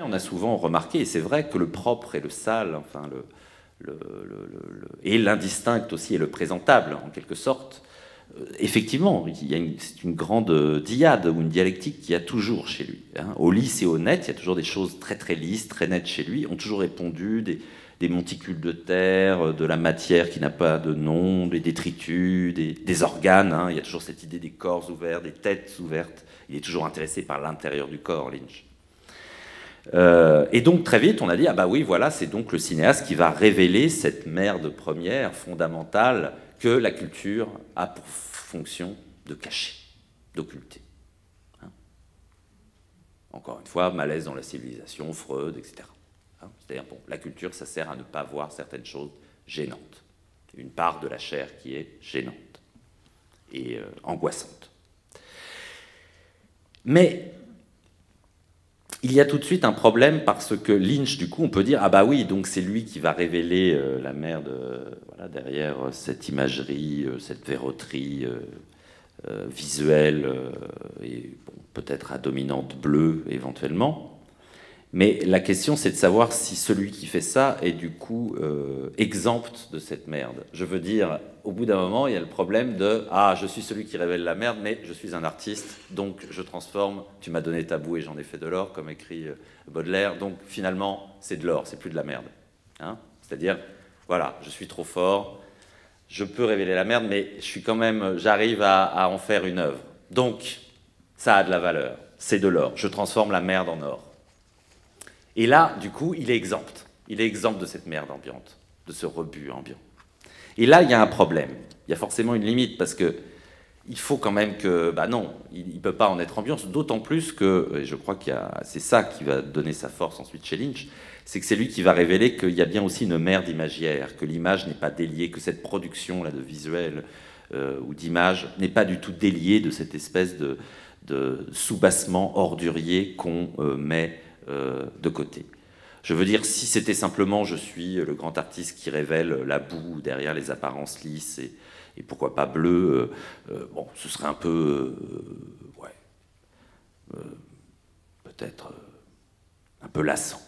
On a souvent remarqué, et c'est vrai, que le propre et le sale, enfin et l'indistinct aussi et le présentable, en quelque sorte, effectivement, c'est une grande dyade ou une dialectique qu'il y a toujours chez lui. Hein. Au lisse et au net, il y a toujours des choses très très lisses, très nettes chez lui. On a toujours répondu des monticules de terre, de la matière qui n'a pas de nom, des détritus, des organes. Hein. Il y a toujours cette idée des corps ouverts, des têtes ouvertes. Il est toujours intéressé par l'intérieur du corps, Lynch. Et donc très vite, on a dit, ah bah oui, voilà, c'est donc le cinéaste qui va révéler cette merde première, fondamentale, que la culture a pour fonction de cacher, d'occulter. Hein. Encore une fois, malaise dans la civilisation, Freud, etc. Hein. C'est-à-dire, bon, la culture, ça sert à ne pas voir certaines choses gênantes. Une part de la chair qui est gênante et angoissante. Mais il y a tout de suite un problème parce que Lynch, du coup, on peut dire « Ah bah oui, donc c'est lui qui va révéler la merde voilà, derrière cette imagerie, cette verroterie visuelle et bon, peut-être à dominante bleue éventuellement. » Mais la question, c'est de savoir si celui qui fait ça est du coup exempt de cette merde. Je veux dire, au bout d'un moment, il y a le problème de « Ah, je suis celui qui révèle la merde, mais je suis un artiste, donc je transforme, tu m'as donné ta boue et j'en ai fait de l'or, comme écrit Baudelaire, donc finalement, c'est de l'or, c'est plus de la merde. Hein » C'est-à-dire, voilà, je suis trop fort, je peux révéler la merde, mais je suis quand même, j'arrive à en faire une œuvre. Donc, ça a de la valeur, c'est de l'or, je transforme la merde en or. Et là, du coup, il est exempt. Il est exempt de cette merde ambiante, de ce rebut ambiant. Et là, il y a un problème. Il y a forcément une limite, parce que il faut quand même que... Bah non, il ne peut pas en être ambiance, d'autant plus que, et je crois que c'est ça qui va donner sa force ensuite chez Lynch, c'est que c'est lui qui va révéler qu'il y a bien aussi une merde imagière, que l'image n'est pas déliée, que cette production là de visuel ou d'image n'est pas du tout déliée de cette espèce de soubassement ordurier qu'on met de côté. Je veux dire, si c'était simplement je suis le grand artiste qui révèle la boue derrière les apparences lisses et pourquoi pas bleues, bon, ce serait un peu, ouais, peut-être un peu lassant.